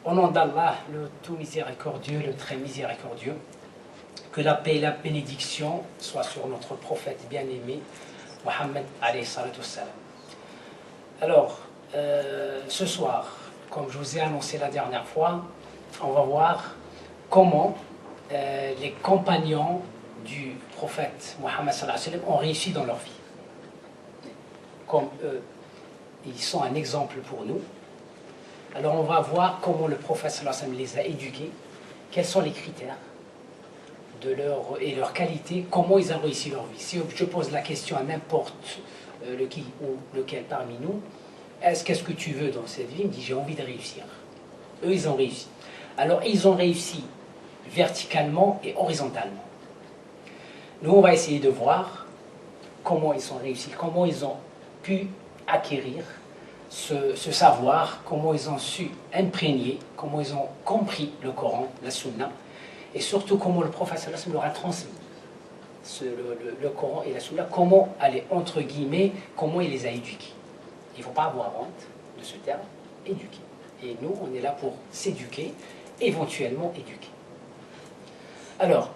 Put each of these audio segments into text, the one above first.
Au nom d'Allah, le tout miséricordieux, le très miséricordieux, que la paix et la bénédiction soient sur notre prophète bien-aimé, Mohammed alayhi salatu wassalam. Alors, ce soir, comme je vous ai annoncé la dernière fois, on va voir comment les compagnons du prophète Mohammed sallallahu alayhi wa sallam ont réussi dans leur vie. Comme eux, ils sont un exemple pour nous. Alors on va voir comment le prophète sallallahu alayhi wa sallam les a éduqués, quels sont les critères de leur qualité, comment ils ont réussi leur vie. Si je pose la question à n'importe qui ou lequel parmi nous, qu'est-ce que tu veux dans cette vie? Il me dit j'ai envie de réussir. Eux ils ont réussi. Alors ils ont réussi verticalement et horizontalement. Nous on va essayer de voir comment ils ont réussi, comment ils ont pu acquérir ce savoir, comment ils ont su imprégner, comment ils ont compris le Coran, la Sunna, et surtout comment le prophète sallallahu alayhi wa sallam leur a transmis le Coran et la Sunna, comment, allez, entre guillemets, comment il les a éduqués. Il ne faut pas avoir honte de ce terme, éduquer. Et nous, on est là pour s'éduquer, éventuellement éduquer. Alors,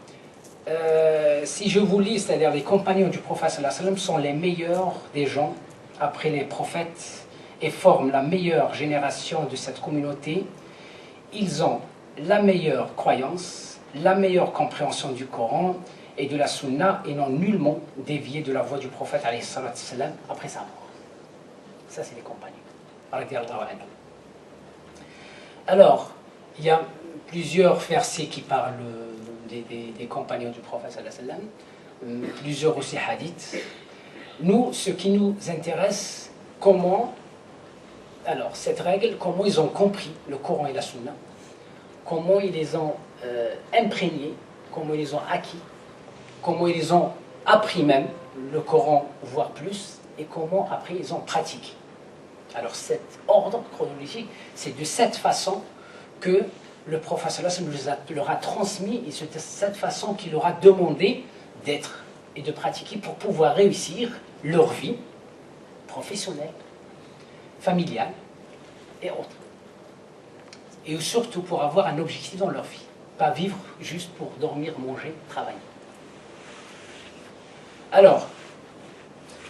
si je vous lis, c'est-à-dire les compagnons du prophète sallallahu alayhi wa sallam sont les meilleurs des gens après les prophètes et forment la meilleure génération de cette communauté. Ils ont la meilleure croyance, la meilleure compréhension du Coran et de la Sunna et n'ont nullement dévié de la voie du prophète alayhi salatu wassalam après sa mort. Ça, c'est les compagnons. Alors, il y a plusieurs versets qui parlent des compagnons du prophète sallallahu alayhi wa sallam, plusieurs aussi hadiths. Nous, ce qui nous intéresse, comment, alors cette règle, comment ils ont compris le Coran et la Sunna, comment ils les ont imprégnés, comment ils les ont acquis, comment ils les ont appris même, le Coran, voire plus, et comment après ils ont pratiqué. Alors cet ordre chronologique, c'est de cette façon que le prophète sallallahu alayhi wa sallam leur a transmis, et c'est de cette façon qu'il leur a demandé d'être et de pratiquer pour pouvoir réussir leur vie professionnelle, familiale et autres. Et surtout pour avoir un objectif dans leur vie, pas vivre juste pour dormir, manger, travailler. Alors,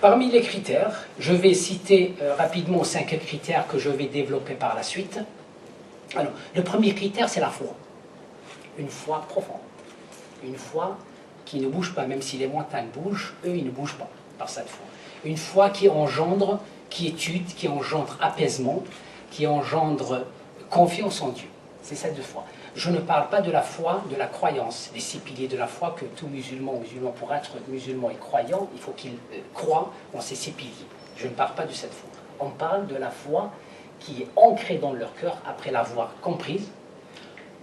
parmi les critères, je vais citer rapidement 5 critères que je vais développer par la suite. Alors, le premier critère, c'est la foi. Une foi profonde. Une foi qui ne bouge pas, même si les montagnes bougent, eux, ils ne bougent pas par cette foi. Une foi qui engendre quiétude, qui engendre apaisement, qui engendre confiance en Dieu. C'est cette foi. Je ne parle pas de la foi, de la croyance, des 6 piliers de la foi que tout musulman, pour être musulman et croyant, il faut qu'il croie en ces 6 piliers. Je ne parle pas de cette foi. On parle de la foi qui est ancrée dans leur cœur après l'avoir comprise.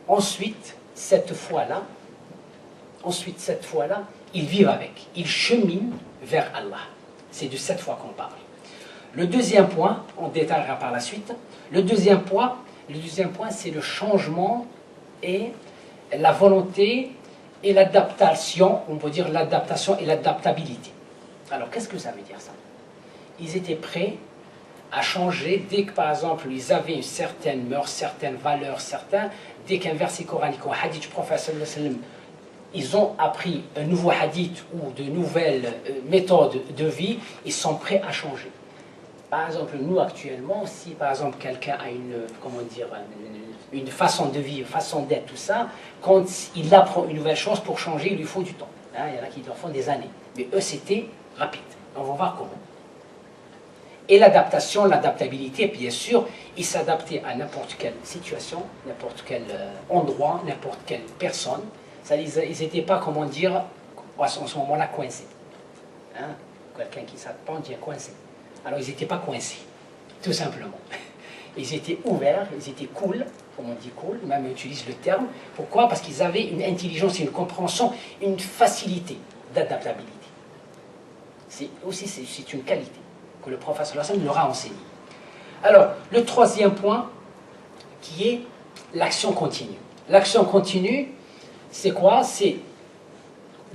Ensuite, cette foi-là, ils vivent avec, ils cheminent vers Allah. C'est de cette foi qu'on parle. Le deuxième point, on détaillera par la suite, le deuxième point, c'est le changement et la volonté et l'adaptation, on peut dire l'adaptation et l'adaptabilité. Alors, qu'est-ce que ça veut dire ça? Ils étaient prêts à changer dès que, par exemple, ils avaient une certaine mœurs, certaines valeurs, dès qu'un verset coranique ou un hadith du prophète sallallahu alayhi wa sallam, ils ont appris un nouveau hadith ou de nouvelles méthodes de vie, ils sont prêts à changer. Par exemple, nous actuellement, si par exemple quelqu'un a une façon de vivre, façon d'être, tout ça, quand il apprend une nouvelle chose pour changer, il lui faut du temps. Hein, il y en a qui en font des années. Mais eux, c'était rapide. On va voir comment. Et l'adaptation, l'adaptabilité, bien sûr, ils s'adaptaient à n'importe quelle situation, n'importe quel endroit, n'importe quelle personne. Ça, ils n'étaient pas, comment dire, en ce moment-là, coincés. Hein? Quelqu'un qui s'attend, dit coincé. Alors, ils n'étaient pas coincés, tout simplement. Ils étaient ouverts, ils étaient cool, comme on dit cool, même on utilise le terme. Pourquoi? Parce qu'ils avaient une intelligence, une compréhension, une facilité d'adaptabilité. C'est une qualité que le prophète sallallahu alayhi wa sallam leur a enseigné. Alors, le troisième point, qui est l'action continue. L'action continue, c'est quoi? C'est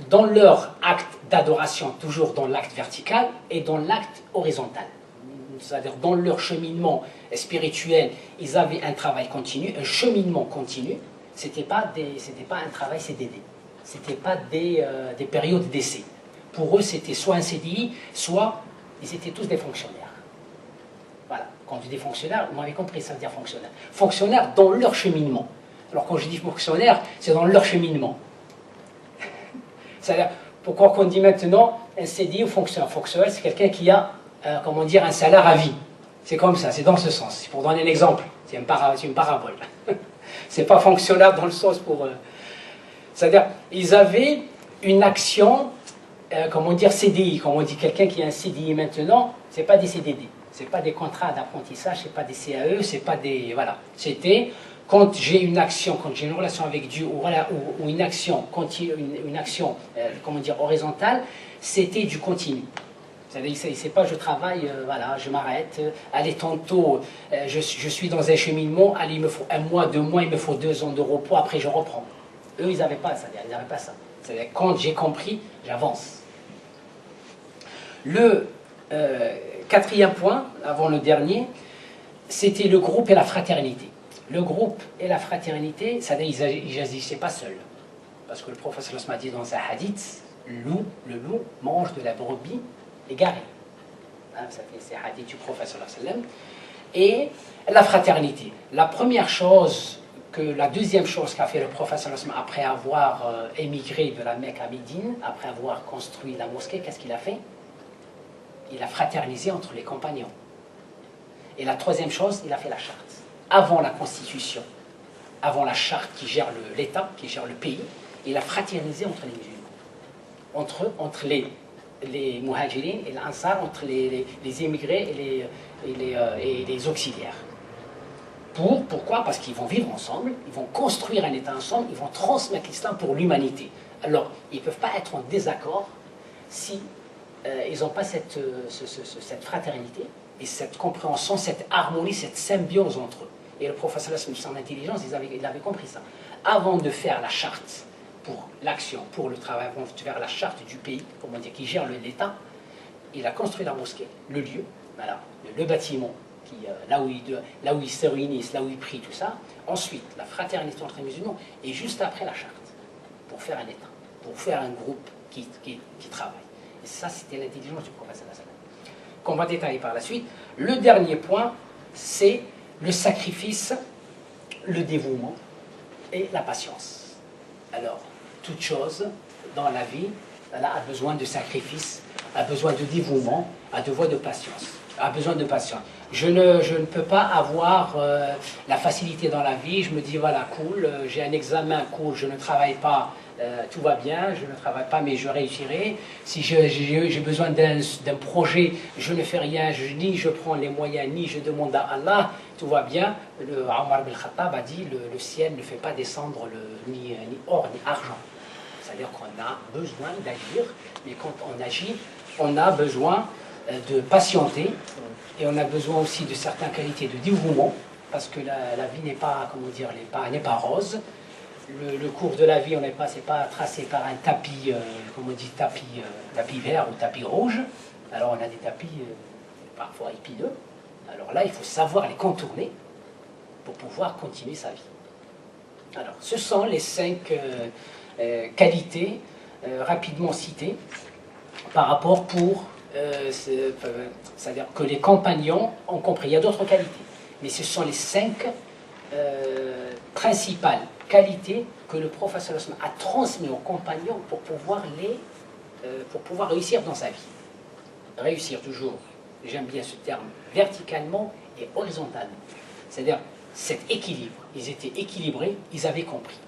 dans leur acte d'adoration, toujours dans l'acte vertical, et dans l'acte horizontal. c'est-à-dire dans leur cheminement spirituel, ils avaient un travail continu, un cheminement continu. C'était pas un travail CDD, c'était pas des périodes d'essai. Pour eux, c'était soit un CDI, soit ils étaient tous des fonctionnaires. Voilà. Quand je dis fonctionnaire, vous m'avez compris, ça veut dire fonctionnaire. Fonctionnaires dans leur cheminement. Alors quand je dis fonctionnaire, c'est dans leur cheminement. C'est-à-dire, pourquoi qu'on dit maintenant un CDI ou fonctionnaire? Fonctionnaire, c'est quelqu'un qui a, comment dire, un salaire à vie. C'est comme ça, c'est dans ce sens. Pour donner un exemple, c'est une parabole. C'est pas fonctionnaire dans le sens pour... c'est-à-dire, ils avaient une action, comment dire, CDI. Comme on dit quelqu'un qui a un CDI maintenant, c'est pas des CDD. C'est pas des contrats d'apprentissage, c'est pas des CAE, c'est pas des... Voilà. C'était... Quand j'ai une action, quand j'ai une relation avec Dieu, ou une action, une action comment dire, horizontale, c'était du continu. C'est-à-dire, c'est pas je travaille, voilà, je m'arrête, allez, tantôt, je suis dans un cheminement, allez, il me faut un mois, 2 mois, il me faut 2 ans de repos, après je reprends. Eux, ils n'avaient pas ça, ils n'avaient pas ça. C'est-à-dire, quand j'ai compris, j'avance. Le 4e point, avant le dernier, c'était le groupe et la fraternité. Le groupe et la fraternité, c'est-à-dire ils n'agissaient pas seuls. Parce que le prophète m'a dit dans un hadith, le loup mange de la brebis égarée. Hein, c'est un hadith du prophète. Et la fraternité. La deuxième chose qu'a fait le prophète après avoir émigré de la Mecque à Médine, après avoir construit la mosquée, qu'est-ce qu'il a fait? Il a fraternisé entre les compagnons. Et la troisième chose, il a fait la charte. Avant la constitution, avant la charte qui gère l'État, qui gère le pays, il a fraternisé entre les musulmans, entre les muhajirines et l'Ansar, entre les immigrés et les auxiliaires. Pourquoi? Parce qu'ils vont vivre ensemble, ils vont construire un État ensemble, ils vont transmettre l'islam pour l'humanité. Alors, ils ne peuvent pas être en désaccord si ils n'ont pas cette fraternité et cette compréhension, cette harmonie, cette symbiose entre eux. Et le prophète, son intelligence, il avait compris ça. Avant de faire la charte pour l'action, pour le travail, avant de faire la charte du pays, comment dire, qui gère l'État, il a construit la mosquée, le lieu, voilà, le bâtiment, là où ils se réunissent, là où ils prient, tout ça. Ensuite, la fraternité entre les musulmans, et juste après la charte, pour faire un État, pour faire un groupe qui travaille. Et ça, c'était l'intelligence du prophète, qu'on va détailler par la suite. Le dernier point, c'est le sacrifice, le dévouement et la patience. Alors, toute chose dans la vie, a besoin de sacrifice, a besoin de dévouement, a besoin de patience. Je ne peux pas avoir la facilité dans la vie. Je me dis, voilà, cool, j'ai un examen, cool, je ne travaille pas, tout va bien, je ne travaille pas, mais je réussirai. Si j'ai besoin d'un projet, je ne fais rien, ni je prends les moyens, ni je demande à Allah, tout va bien. Omar ibn Khattab a dit, le ciel ne fait pas descendre ni or, ni argent. C'est-à-dire qu'on a besoin d'agir, mais quand on agit, on a besoin de patienter, et on a besoin aussi de certaines qualités de dévouement, parce que la vie n'est pas, comment dire, n'est pas rose. Le cours de la vie, c'est pas tracé par un tapis, comme on dit, tapis vert ou tapis rouge. Alors on a des tapis parfois épineux. Alors là, il faut savoir les contourner pour pouvoir continuer sa vie. Alors, ce sont les 5 qualités rapidement citées par rapport c'est-à-dire que les compagnons ont compris. Il y a d'autres qualités, mais ce sont les 5 principales qualités que le prophète a transmis aux compagnons pour pouvoir réussir dans sa vie. Réussir toujours, j'aime bien ce terme, verticalement et horizontalement. C'est-à-dire cet équilibre. Ils étaient équilibrés, ils avaient compris.